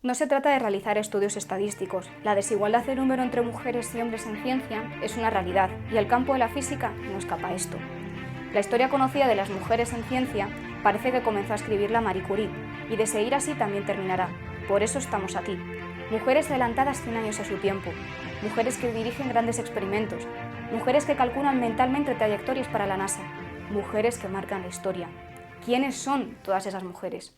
No se trata de realizar estudios estadísticos. La desigualdad de número entre mujeres y hombres en ciencia es una realidad y el campo de la física no escapa a esto. La historia conocida de las mujeres en ciencia parece que comenzó a escribirla Marie Curie y de seguir así también terminará. Por eso estamos aquí. Mujeres adelantadas 100 años a su tiempo, mujeres que dirigen grandes experimentos, mujeres que calculan mentalmente trayectorias para la NASA, mujeres que marcan la historia. ¿Quiénes son todas esas mujeres?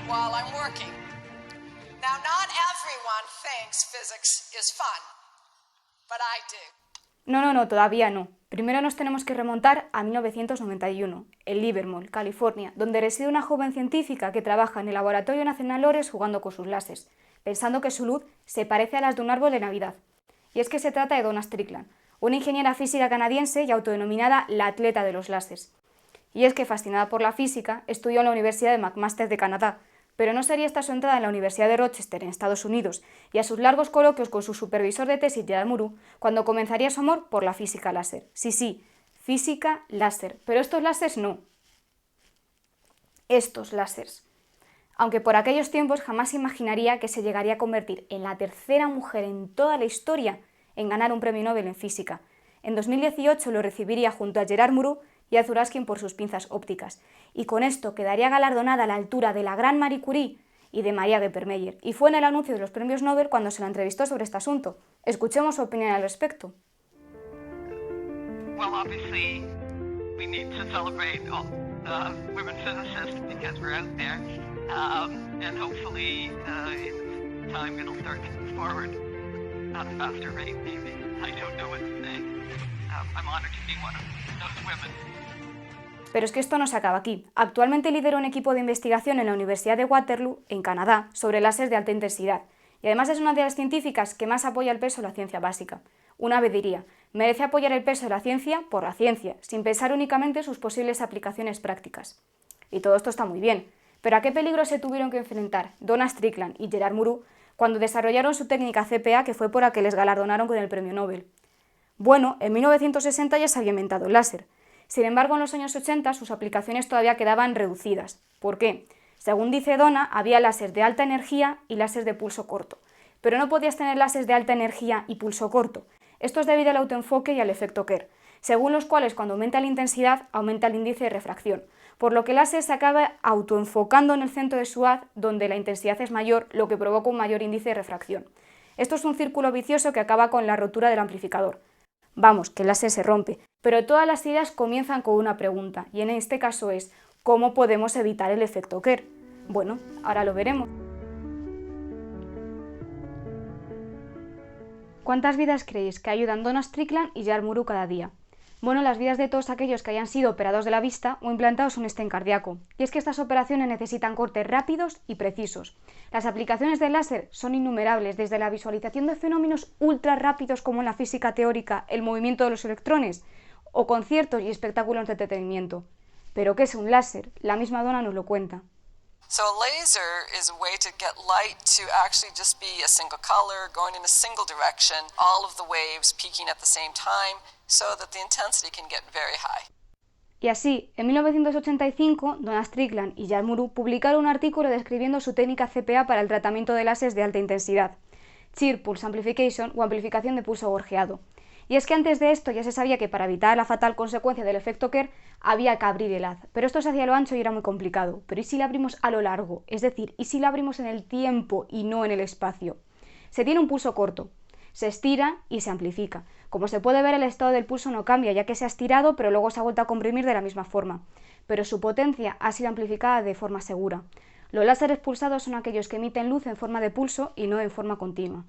While I'm working. Now, not everyone thinks physics is fun, but I do. No, todavía no. Primero nos tenemos que remontar a 1991, en Livermore, California, donde reside una joven científica que trabaja en el Laboratorio Nacional Lorenz jugando con sus láseres, pensando que su luz se parece a las de un árbol de Navidad. Y es que se trata de Donna Strickland, una ingeniera física canadiense y autodenominada la atleta de los láseres. Y es que, fascinada por la física, estudió en la Universidad de McMaster de Canadá, pero no sería esta su entrada en la Universidad de Rochester, en Estados Unidos, y a sus largos coloquios con su supervisor de tesis, Gerard Mourou, cuando comenzaría su amor por la física láser. Sí, física láser, pero estos láseres no. Estos láseres. Aunque por aquellos tiempos jamás imaginaría que se llegaría a convertir en la tercera mujer en toda la historia en ganar un premio Nobel en física. En 2018 lo recibiría junto a Gerard Mourou y a Zuraskin por sus pinzas ópticas, y con esto quedaría galardonada a la altura de la gran Marie Curie y de Maria Gepermeyer, y fue en el anuncio de los premios Nobel cuando se la entrevistó sobre este asunto. Escuchemos su opinión al respecto. Well, obviously, we need to celebrate all women physicists because we're out there, and hopefully in time it'll start to move forward at a faster rate, maybe. I don't know what to say. I'm honored to be one of those women. Pero es que esto no se acaba aquí. Actualmente lidera un equipo de investigación en la Universidad de Waterloo, en Canadá, sobre láseres de alta intensidad. Y además es una de las científicas que más apoya el peso de la ciencia básica. Una vez diría, merece apoyar el peso de la ciencia por la ciencia, sin pensar únicamente en sus posibles aplicaciones prácticas. Y todo esto está muy bien, pero ¿a qué peligro se tuvieron que enfrentar Donna Strickland y Gerard Mourou cuando desarrollaron su técnica CPA, que fue por la que les galardonaron con el premio Nobel? Bueno, en 1960 ya se había inventado el láser. Sin embargo, en los años 80 sus aplicaciones todavía quedaban reducidas. ¿Por qué? Según dice Donna, había láseres de alta energía y láseres de pulso corto. Pero no podías tener láseres de alta energía y pulso corto. Esto es debido al autoenfoque y al efecto Kerr, según los cuales cuando aumenta la intensidad, aumenta el índice de refracción, por lo que el láser se acaba autoenfocando en el centro de su haz, donde la intensidad es mayor, lo que provoca un mayor índice de refracción. Esto es un círculo vicioso que acaba con la rotura del amplificador. Vamos, que el láser se rompe, pero todas las ideas comienzan con una pregunta, y en este caso es, ¿cómo podemos evitar el efecto Kerr? Bueno, ahora lo veremos. ¿Cuántas vidas creéis que ayudan Donna Strickland y Gerard Mourou cada día? Bueno, las vidas de todos aquellos que hayan sido operados de la vista o implantados un stent cardíaco. Y es que estas operaciones necesitan cortes rápidos y precisos. Las aplicaciones del láser son innumerables, desde la visualización de fenómenos ultra rápidos como en la física teórica, el movimiento de los electrones, o conciertos y espectáculos de entretenimiento. ¿Pero qué es un láser? La misma Donna nos lo cuenta. So a laser is a way to get light to actually just be a single color, going in a single direction, all of the waves peaking at the same time, so that the intensity can get very high. Y así, en 1985, Donna Strickland y Gerard Mourou publicaron un artículo describiendo su técnica CPA para el tratamiento de láseres de alta intensidad, Shear Pulse Amplification o amplificación de pulso gorjeado. Y es que antes de esto ya se sabía que para evitar la fatal consecuencia del efecto Kerr había que abrir el haz, pero esto se hacía a lo ancho y era muy complicado. Pero ¿y si la abrimos a lo largo? Es decir, ¿y si la abrimos en el tiempo y no en el espacio? Se tiene un pulso corto, se estira y se amplifica. Como se puede ver, el estado del pulso no cambia, ya que se ha estirado, pero luego se ha vuelto a comprimir de la misma forma. Pero su potencia ha sido amplificada de forma segura. Los láseres pulsados son aquellos que emiten luz en forma de pulso y no en forma continua.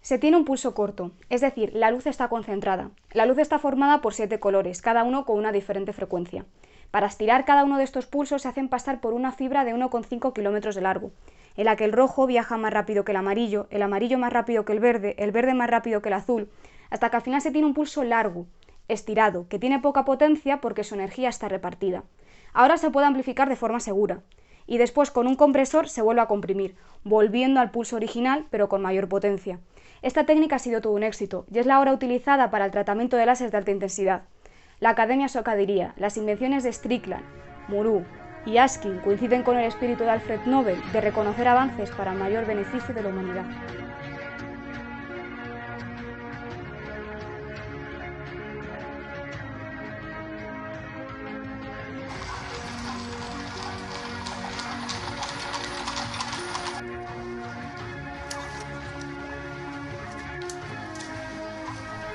Se tiene un pulso corto, es decir, la luz está concentrada. La luz está formada por 7 colores, cada uno con una diferente frecuencia. Para estirar cada uno de estos pulsos se hacen pasar por una fibra de 1,5 kilómetros de largo. en la que el rojo viaja más rápido que el amarillo más rápido que el verde más rápido que el azul, hasta que al final se tiene un pulso largo, estirado, que tiene poca potencia porque su energía está repartida. Ahora se puede amplificar de forma segura, y después con un compresor se vuelve a comprimir, volviendo al pulso original pero con mayor potencia. Esta técnica ha sido todo un éxito y es la ahora utilizada para el tratamiento de láseres de alta intensidad. La Academia Sueca diría: las invenciones de Strickland, Muru y Askin coinciden con el espíritu de Alfred Nobel de reconocer avances para el mayor beneficio de la humanidad.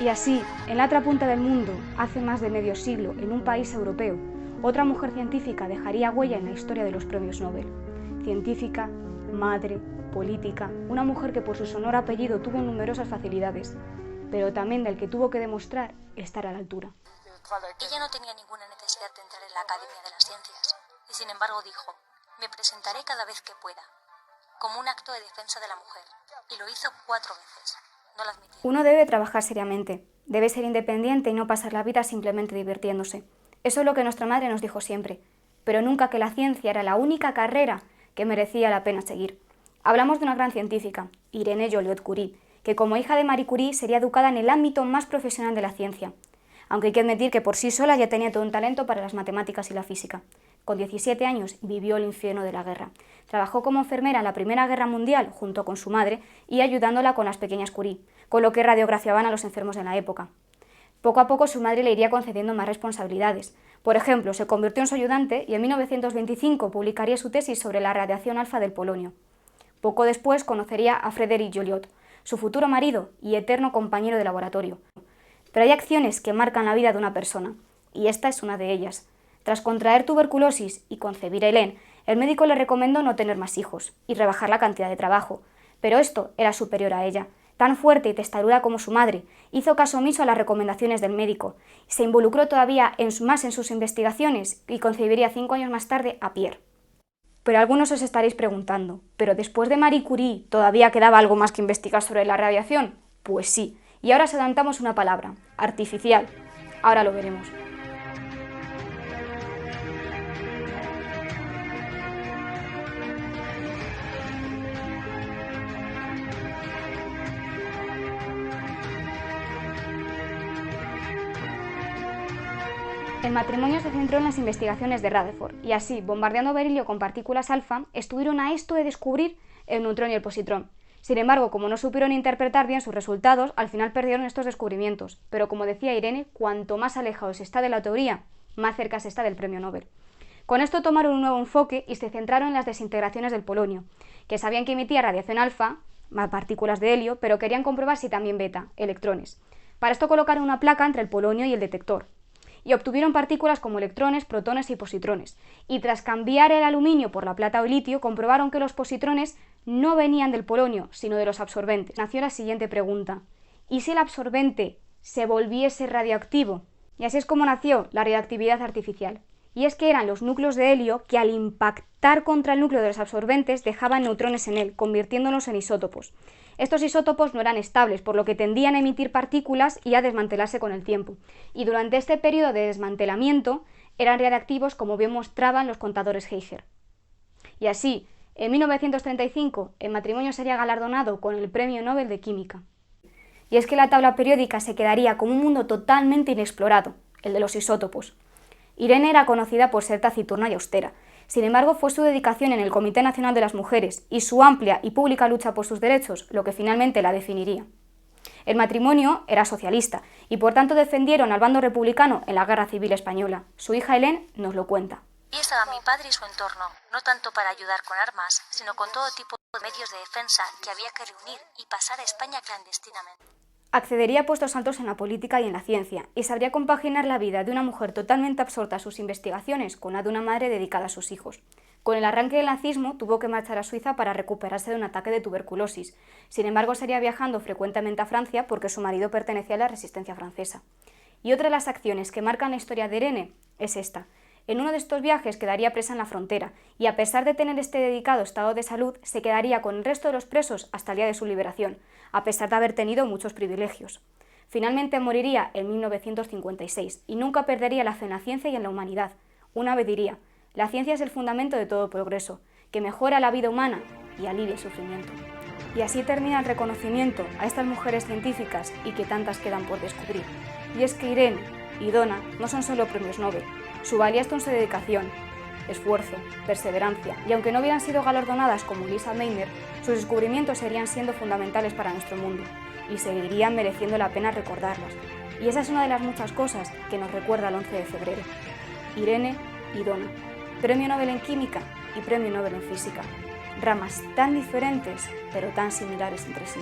Y así, en la otra punta del mundo, hace más de medio siglo, en un país europeo, otra mujer científica dejaría huella en la historia de los premios Nobel. Científica, madre, política, una mujer que por su sonoro apellido tuvo numerosas facilidades, pero también del que tuvo que demostrar estar a la altura. Ella no tenía ninguna necesidad de entrar en la Academia de las Ciencias, y sin embargo dijo: me presentaré cada vez que pueda, como un acto de defensa de la mujer, y lo hizo 4 veces. No la admití. Uno debe trabajar seriamente, debe ser independiente y no pasar la vida simplemente divirtiéndose. Eso es lo que nuestra madre nos dijo siempre, pero nunca que la ciencia era la única carrera que merecía la pena seguir. Hablamos de una gran científica, Irene Joliot-Curie, que como hija de Marie Curie sería educada en el ámbito más profesional de la ciencia, aunque hay que admitir que por sí sola ya tenía todo un talento para las matemáticas y la física. Con 17 años vivió el infierno de la guerra. Trabajó como enfermera en la Primera Guerra Mundial junto con su madre y ayudándola con las pequeñas Curie, con lo que radiografiaban a los enfermos en la época. Poco a poco su madre le iría concediendo más responsabilidades. Por ejemplo, se convirtió en su ayudante y en 1925 publicaría su tesis sobre la radiación alfa del polonio. Poco después conocería a Frédéric Joliot, su futuro marido y eterno compañero de laboratorio. Pero hay acciones que marcan la vida de una persona, y esta es una de ellas. Tras contraer tuberculosis y concebir a Hélène, el médico le recomendó no tener más hijos y rebajar la cantidad de trabajo, pero esto era superior a ella. Tan fuerte y testaruda como su madre, hizo caso omiso a las recomendaciones del médico, se involucró todavía más en sus investigaciones y concebiría 5 años más tarde a Pierre. Pero algunos os estaréis preguntando, ¿pero después de Marie Curie todavía quedaba algo más que investigar sobre la radiación? Pues sí, y ahora adelantamos una palabra: artificial. Ahora lo veremos. El matrimonio se centró en las investigaciones de Rutherford y así, bombardeando berilio con partículas alfa, estuvieron a esto de descubrir el neutrón y el positrón. Sin embargo, como no supieron interpretar bien sus resultados, al final perdieron estos descubrimientos. Pero como decía Irene, cuanto más alejado se está de la teoría, más cerca se está del premio Nobel. Con esto tomaron un nuevo enfoque y se centraron en las desintegraciones del polonio, que sabían que emitía radiación alfa, más partículas de helio, pero querían comprobar si también beta, electrones. Para esto colocaron una placa entre el polonio y el detector, y obtuvieron partículas como electrones, protones y positrones. Y tras cambiar el aluminio por la plata o el litio, comprobaron que los positrones no venían del polonio, sino de los absorbentes. Nació la siguiente pregunta: ¿y si el absorbente se volviese radioactivo? Y así es como nació la radioactividad artificial. Y es que eran los núcleos de helio que al impactar contra el núcleo de los absorbentes dejaban neutrones en él, convirtiéndolos en isótopos. Estos isótopos no eran estables, por lo que tendían a emitir partículas y a desmantelarse con el tiempo. Y durante este periodo de desmantelamiento eran radiactivos, como bien mostraban los contadores Geiger. Y así, en 1935, el matrimonio sería galardonado con el Premio Nobel de Química. Y es que la tabla periódica se quedaría como un mundo totalmente inexplorado, el de los isótopos. Irene era conocida por ser taciturna y austera. Sin embargo, fue su dedicación en el Comité Nacional de las Mujeres y su amplia y pública lucha por sus derechos lo que finalmente la definiría. El matrimonio era socialista y por tanto defendieron al bando republicano en la Guerra Civil Española. Su hija Hélène nos lo cuenta. Y estaba mi padre y su entorno, no tanto para ayudar con armas, sino con todo tipo de medios de defensa que había que reunir y pasar a España clandestinamente. Accedería a puestos altos en la política y en la ciencia, y sabría compaginar la vida de una mujer totalmente absorta a sus investigaciones con la de una madre dedicada a sus hijos. Con el arranque del nazismo tuvo que marchar a Suiza para recuperarse de un ataque de tuberculosis. Sin embargo, seguía viajando frecuentemente a Francia porque su marido pertenecía a la resistencia francesa. Y otra de las acciones que marcan la historia de Irene es esta. En uno de estos viajes quedaría presa en la frontera y, a pesar de tener este dedicado estado de salud, se quedaría con el resto de los presos hasta el día de su liberación, a pesar de haber tenido muchos privilegios. Finalmente moriría en 1956 y nunca perdería la fe en la ciencia y en la humanidad. Una vez diría: la ciencia es el fundamento de todo progreso, que mejora la vida humana y alivia el sufrimiento. Y así termina el reconocimiento a estas mujeres científicas y que tantas quedan por descubrir. Y es que Irene y Donna no son solo premios Nobel, su valía está en su dedicación, esfuerzo, perseverancia, y aunque no hubieran sido galardonadas como Lisa Meitner, sus descubrimientos seguirían siendo fundamentales para nuestro mundo y seguirían mereciendo la pena recordarlas. Y esa es una de las muchas cosas que nos recuerda el 11 de febrero. Irene y Donna, Premio Nobel en Química y Premio Nobel en Física, ramas tan diferentes pero tan similares entre sí.